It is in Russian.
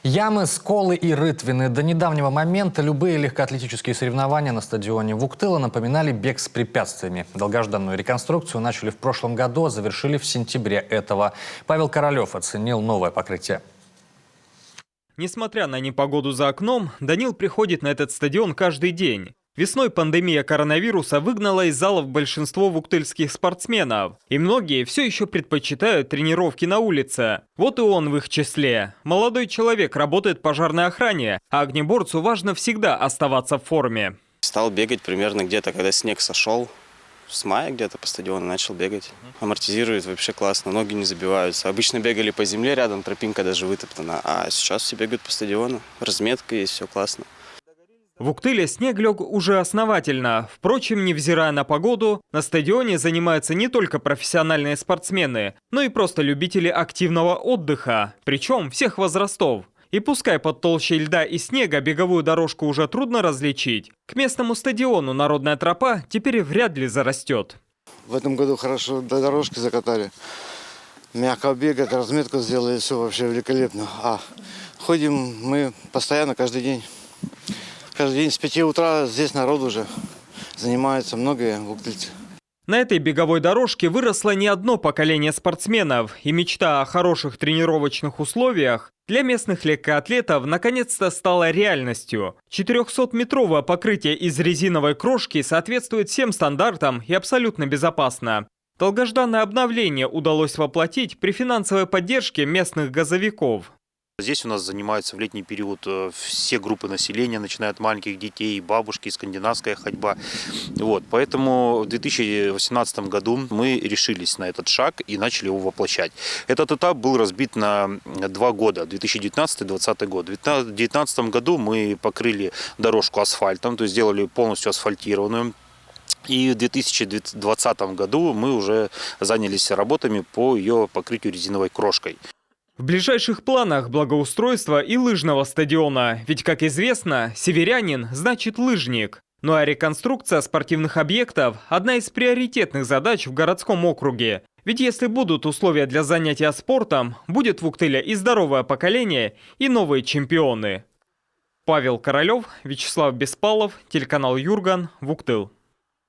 Ямы, сколы и рытвины. До недавнего момента любые легкоатлетические соревнования на стадионе Вуктыла напоминали бег с препятствиями. Долгожданную реконструкцию начали в прошлом году, а завершили в сентябре этого. Павел Королев оценил новое покрытие. Несмотря на непогоду за окном, Данил приходит на этот стадион каждый день. Весной пандемия коронавируса выгнала из залов большинство вуктыльских спортсменов. И многие все еще предпочитают тренировки на улице. Вот и он в их числе. Молодой человек работает в пожарной охране, а огнеборцу важно всегда оставаться в форме. Стал бегать примерно где-то, когда снег сошел. С мая где-то по стадиону начал бегать. Амортизирует вообще классно, ноги не забиваются. Обычно бегали по земле, рядом тропинка даже вытоптана. А сейчас все бегают по стадиону. Разметка есть, все классно. В Вуктыле снег лег уже основательно. Впрочем, невзирая на погоду, на стадионе занимаются не только профессиональные спортсмены, но и просто любители активного отдыха, причем всех возрастов. И пускай под толщей льда и снега беговую дорожку уже трудно различить, к местному стадиону народная тропа теперь вряд ли зарастет. В этом году хорошо дорожки закатали. Мягко бегать, разметку сделали, все вообще великолепно. А ходим мы постоянно, каждый день. Каждый день с 5 утра здесь народ уже занимается, многие вуктыльцы. На этой беговой дорожке выросло не одно поколение спортсменов, и мечта о хороших тренировочных условиях для местных легкоатлетов наконец-то стала реальностью. 400-метровое покрытие из резиновой крошки соответствует всем стандартам и абсолютно безопасно. Долгожданное обновление удалось воплотить при финансовой поддержке местных газовиков. Здесь у нас занимаются в летний период все группы населения, начиная от маленьких детей, бабушки, скандинавская ходьба. Поэтому в 2018 году мы решились на этот шаг и начали его воплощать. Этот этап был разбит на 2 года, 2019-2020 год. В 2019 году мы покрыли дорожку асфальтом, то есть сделали полностью асфальтированную. И в 2020 году мы уже занялись работами по ее покрытию резиновой крошкой. В ближайших планах благоустройства и лыжного стадиона, ведь, как известно, северянин значит лыжник. Ну а реконструкция спортивных объектов – одна из приоритетных задач в городском округе. Ведь если будут условия для занятия спортом, будет в Вуктыле и здоровое поколение, и новые чемпионы. Павел Королев, Вячеслав Беспалов, телеканал Юрган, Вуктыл.